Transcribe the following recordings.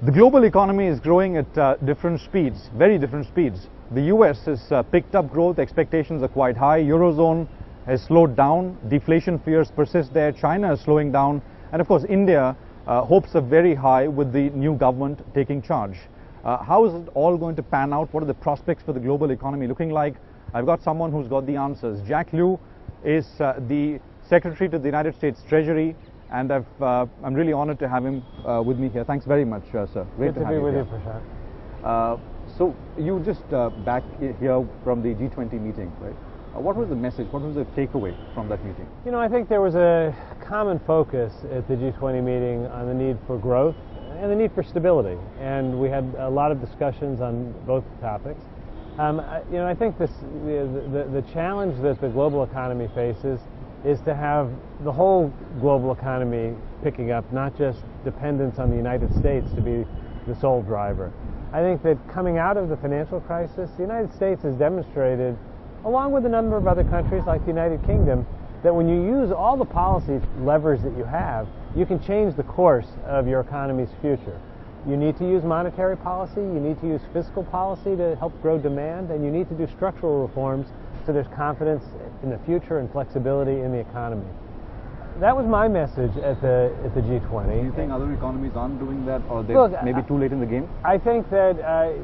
The global economy is growing at different speeds, very different speeds. The US has picked up growth, expectations are quite high. Eurozone has slowed down, deflation fears persist there. China is slowing down, and of course India, hopes are very high with the new government taking charge. How is it all going to pan out? What are the prospects for the global economy looking like? I've got someone who's got the answers. Jack Lew is the Secretary to the United States Treasury, and I'm really honored to have him with me here. Thanks very much, sir. Great to be with you, Prashant. So you just back here from the G20 meeting, right? What was the message? What was the takeaway from that meeting? You know, I think there was a common focus at the G20 meeting on the need for growth and the need for stability, and we had a lot of discussions on both topics. You know, I think the challenge that the global economy faces is to have the whole global economy picking up, not just dependence on the United States to be the sole driver. I think that coming out of the financial crisis, the United States has demonstrated, along with a number of other countries like the United Kingdom, that when you use all the policy levers that you have, you can change the course of your economy's future. You need to use monetary policy, you need to use fiscal policy to help grow demand, and you need to do structural reforms so there's confidence in the future and flexibility in the economy. That was my message at the G20. Do you think other economies aren't doing that, or they're maybe too late in the game? I think that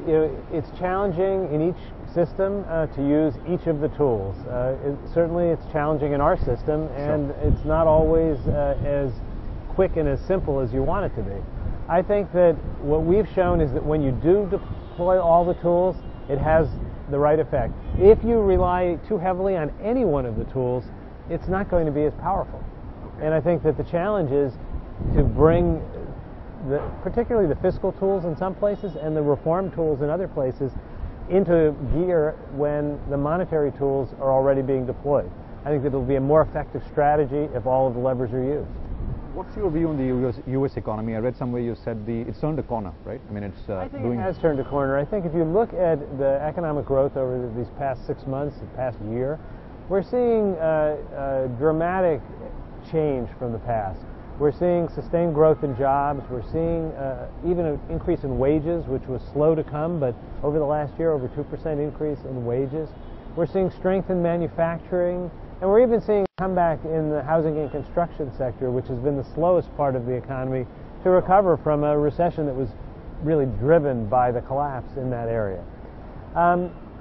you know, it's challenging in each system to use each of the tools. Certainly it's challenging in our system, and it's not always as quick and as simple as you want it to be. I think that what we've shown is that when you do deploy all the tools, it has the right effect. If you rely too heavily on any one of the tools, it's not going to be as powerful. And I think that the challenge is to bring particularly the fiscal tools in some places and the reform tools in other places into gear when the monetary tools are already being deployed. I think that it'll be a more effective strategy if all of the levers are used. What's your view on the US economy? I read somewhere you said it's turned a corner, right? I mean, I think it has turned a corner. I think if you look at the economic growth over these past 6 months, the past year, we're seeing a dramatic change from the past. We're seeing sustained growth in jobs. We're seeing even an increase in wages, which was slow to come, but over the last year, over 2% increase in wages. We're seeing strength in manufacturing, and we're even seeing a comeback in the housing and construction sector, which has been the slowest part of the economy to recover from a recession that was really driven by the collapse in that area.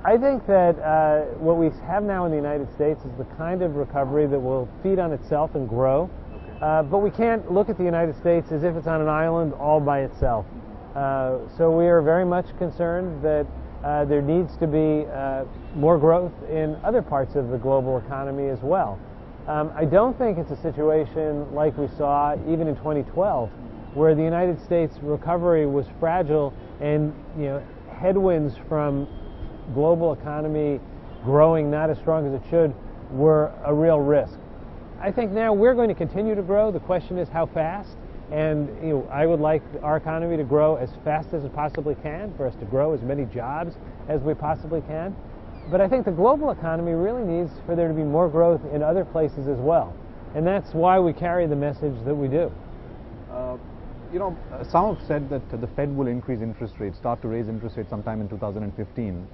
I think that what we have now in the United States is the kind of recovery that will feed on itself and grow, but we can't look at the United States as if it's on an island all by itself. So we are very much concerned that there needs to be more growth in other parts of the global economy as well. I don't think it's a situation like we saw even in 2012, where the United States recovery was fragile and headwinds from global economy growing not as strong as it should were a real risk. I think now we're going to continue to grow. The question is how fast. And I would like our economy to grow as fast as it possibly can, for us to grow as many jobs as we possibly can. But I think the global economy really needs for there to be more growth in other places as well. And that's why we carry the message that we do. Some have said that the Fed will increase interest rates, start to raise interest rates sometime in 2015.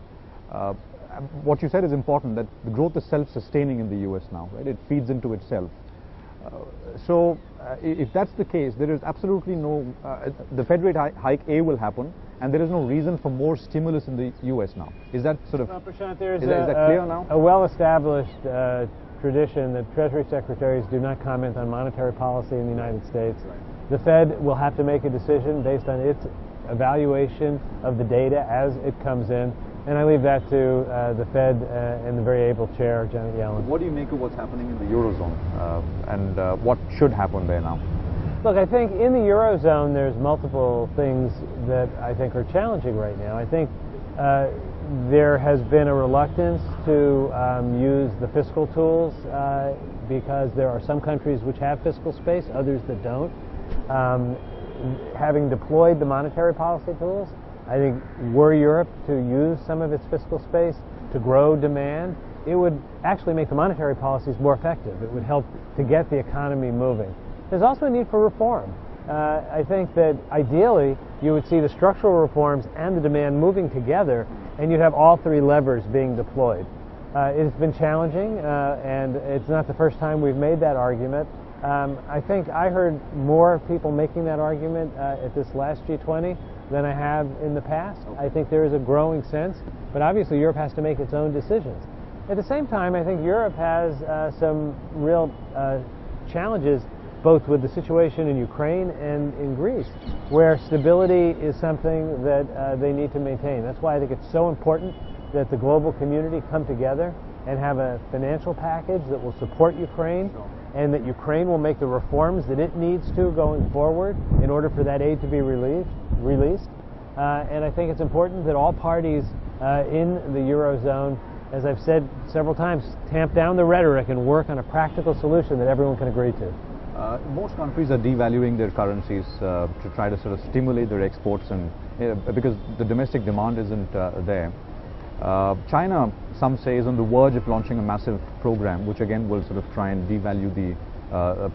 What you said is important, that the growth is self-sustaining in the US now, right? It feeds into itself. So if that's the case, there is absolutely no, the Fed rate hike will happen, and there is no reason for more stimulus in the US now. Is that sort of, Prashant, there's is that clear now? A well-established tradition that Treasury secretaries do not comment on monetary policy in the United States. Right. The Fed will have to make a decision based on its evaluation of the data as it comes in. And I leave that to the Fed and the very able chair, Janet Yellen. What do you make of what's happening in the Eurozone and what should happen there now? Look, I think in the Eurozone there's multiple things that I think are challenging right now. I think there has been a reluctance to use the fiscal tools because there are some countries which have fiscal space, others that don't. Having deployed the monetary policy tools, I think were Europe to use some of its fiscal space to grow demand, it would actually make the monetary policies more effective. It would help to get the economy moving. There's also a need for reform. I think that ideally you would see the structural reforms and the demand moving together, and you'd have all three levers being deployed. It's been challenging, and it's not the first time we've made that argument. I think I heard more people making that argument at this last G20 than I have in the past. I think there is a growing sense, but obviously Europe has to make its own decisions. At the same time, I think Europe has some real challenges, both with the situation in Ukraine and in Greece, where stability is something that they need to maintain. That's why I think it's so important that the global community come together and have a financial package that will support Ukraine, and that Ukraine will make the reforms that it needs to going forward in order for that aid to be released. And I think it's important that all parties in the Eurozone, as I've said several times, tamp down the rhetoric and work on a practical solution that everyone can agree to. Most countries are devaluing their currencies to try to sort of stimulate their exports, and because the domestic demand isn't there. China, some say, is on the verge of launching a massive program, which again will sort of try and devalue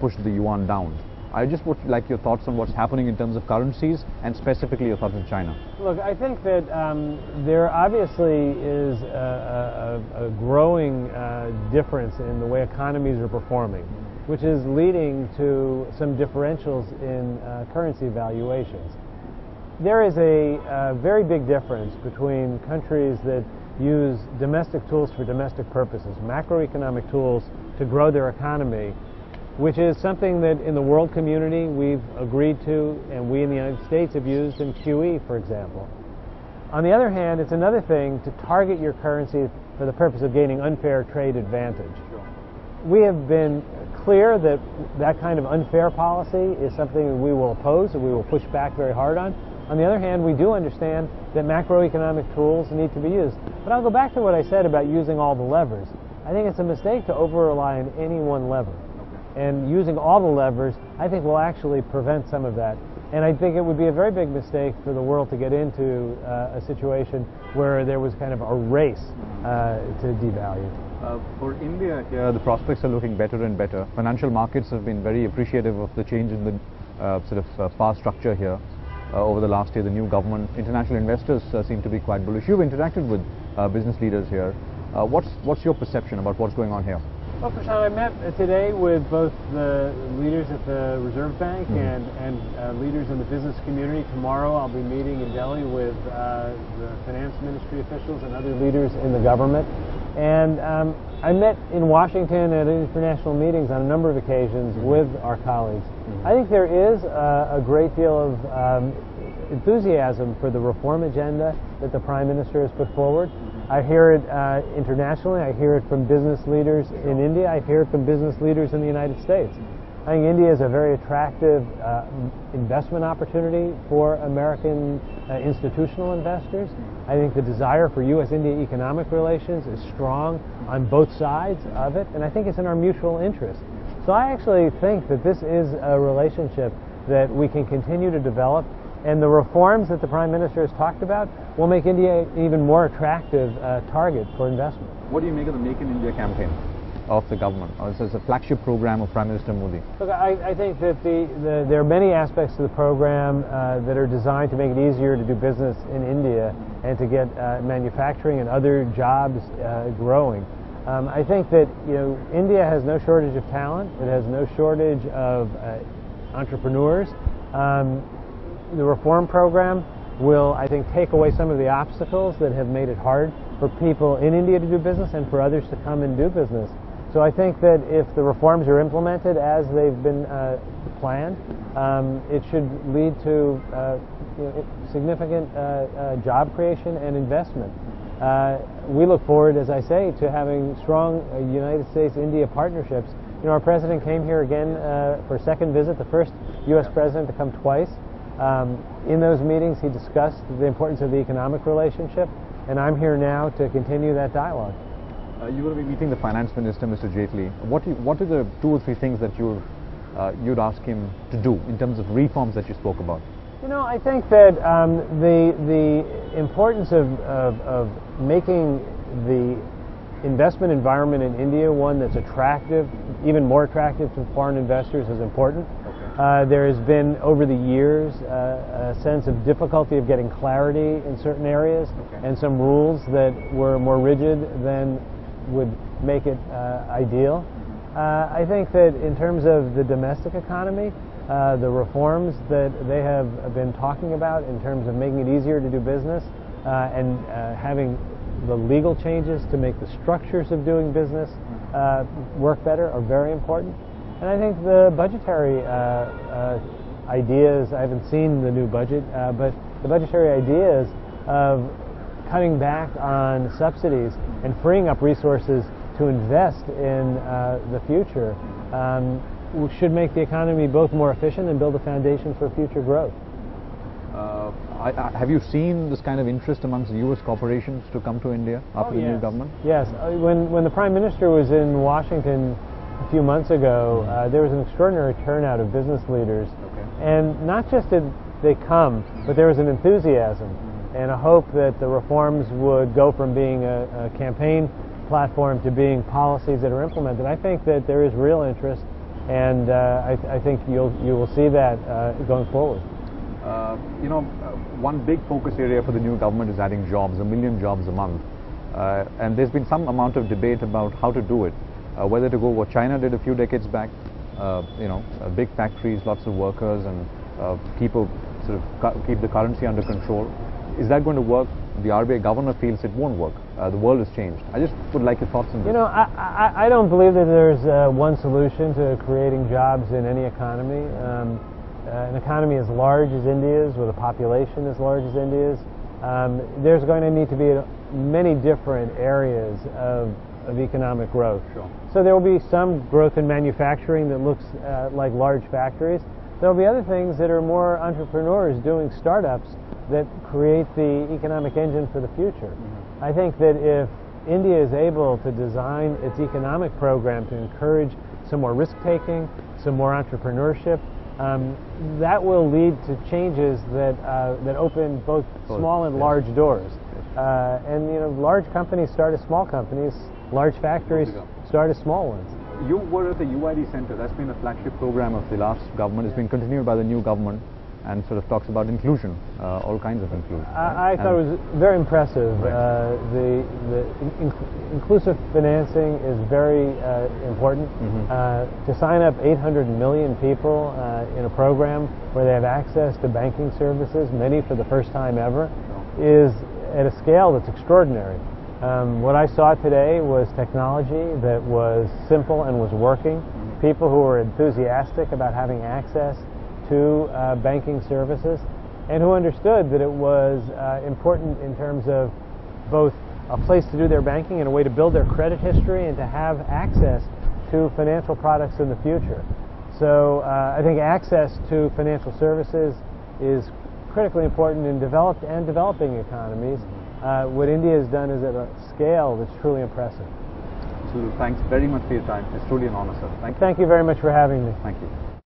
push the yuan down. I just would like your thoughts on what's happening in terms of currencies, and specifically your thoughts on China. Look, I think that there obviously is a growing difference in the way economies are performing, which is leading to some differentials in currency valuations. There is a very big difference between countries that use domestic tools for domestic purposes, macroeconomic tools to grow their economy, which is something that in the world community we've agreed to, and we in the United States have used in QE, for example. On the other hand, it's another thing to target your currency for the purpose of gaining unfair trade advantage. We have been clear that that kind of unfair policy is something that we will oppose and we will push back very hard on. On the other hand, we do understand that macroeconomic tools need to be used. But I'll go back to what I said about using all the levers. I think it's a mistake to over-rely on any one lever. And using all the levers, I think, will actually prevent some of that. And I think it would be a very big mistake for the world to get into a situation where there was kind of a race to devalue. For India here, the prospects are looking better and better. Financial markets have been very appreciative of the change in the sort of power structure here. Over the last year, the new government, international investors seem to be quite bullish. You've interacted with business leaders here. What's your perception about what's going on here? Well, Prashant, I met today with both the leaders at the Reserve Bank and leaders in the business community. Tomorrow I'll be meeting in Delhi with the finance ministry officials and other leaders in the government. And I met in Washington at international meetings on a number of occasions with our colleagues. I think there is a great deal of enthusiasm for the reform agenda that the Prime Minister has put forward. I hear it internationally. I hear it from business leaders in India. I hear it from business leaders in the United States. I think India is a very attractive investment opportunity for American institutional investors. I think the desire for U.S.-India economic relations is strong on both sides of it, and I think it's in our mutual interest. So I actually think that this is a relationship that we can continue to develop, and the reforms that the Prime Minister has talked about will make India an even more attractive target for investment. What do you make of the Make in India campaign of the government? It's a flagship program of Prime Minister Modi. Look, I think that there are many aspects to the program that are designed to make it easier to do business in India and to get manufacturing and other jobs growing. I think that India has no shortage of talent. It has no shortage of entrepreneurs. The reform program will, I think, take away some of the obstacles that have made it hard for people in India to do business and for others to come and do business. So I think that if the reforms are implemented as they've been planned, it should lead to significant job creation and investment. We look forward, as I say, to having strong United States-India partnerships. Our president came here again for a second visit, the first U.S. president to come twice. In those meetings, he discussed the importance of the economic relationship, and I'm here now to continue that dialogue. You will be meeting the finance minister, Mr. Jaitley. What are the 2 or 3 things that you'd ask him to do in terms of reforms that you spoke about? I think that the importance of making the investment environment in India one that's attractive, even more attractive to foreign investors, is important. There has been, over the years, a sense of difficulty of getting clarity in certain areas, and some rules that were more rigid than would make it ideal. I think that in terms of the domestic economy, the reforms that they have been talking about in terms of making it easier to do business and having the legal changes to make the structures of doing business work better are very important. And I think the budgetary ideas, I haven't seen the new budget, but the budgetary ideas of cutting back on subsidies and freeing up resources to invest in the future should make the economy both more efficient and build a foundation for future growth. Have you seen this kind of interest amongst U.S. corporations to come to India after the new government? Yes. When the Prime Minister was in Washington a few months ago, there was an extraordinary turnout of business leaders. And not just did they come, but there was an enthusiasm and a hope that the reforms would go from being a campaign platform to being policies that are implemented. I think that there is real interest, and I think you will see that going forward. One big focus area for the new government is adding jobs, 1 million jobs a month. And there's been some amount of debate about how to do it. Whether to go what China did a few decades back, big factories, lots of workers, and people sort of keep the currency under control. Is that going to work? The RBI governor feels it won't work. The world has changed. I just would like your thoughts on this. I don't believe that there's one solution to creating jobs in any economy. An economy as large as India's, with a population as large as India's, there's going to need to be many different areas of economic growth. Sure. So there will be some growth in manufacturing that looks like large factories. There will be other things that are more entrepreneurs doing startups that create the economic engine for the future. I think that if India is able to design its economic program to encourage some more risk-taking, some more entrepreneurship, that will lead to changes that open both small and large doors. And large companies start as small companies, large factories start as small ones. You were at the UID Center. That's been a flagship program of the last government. It's been continued by the new government, and sort of talks about inclusion, all kinds of inclusion. I thought it was very impressive. Right. The inclusive financing is very important. To sign up 800 million people in a program where they have access to banking services, many for the first time ever, is at a scale that's extraordinary. What I saw today was technology that was simple and was working. People who were enthusiastic about having access to banking services, and who understood that it was important in terms of both a place to do their banking and a way to build their credit history and to have access to financial products in the future. So I think access to financial services is critically important in developed and developing economies. What India has done is at a scale that's truly impressive. So thanks very much for your time. It's truly an honor, sir. Thank you very much for having me. Thank you.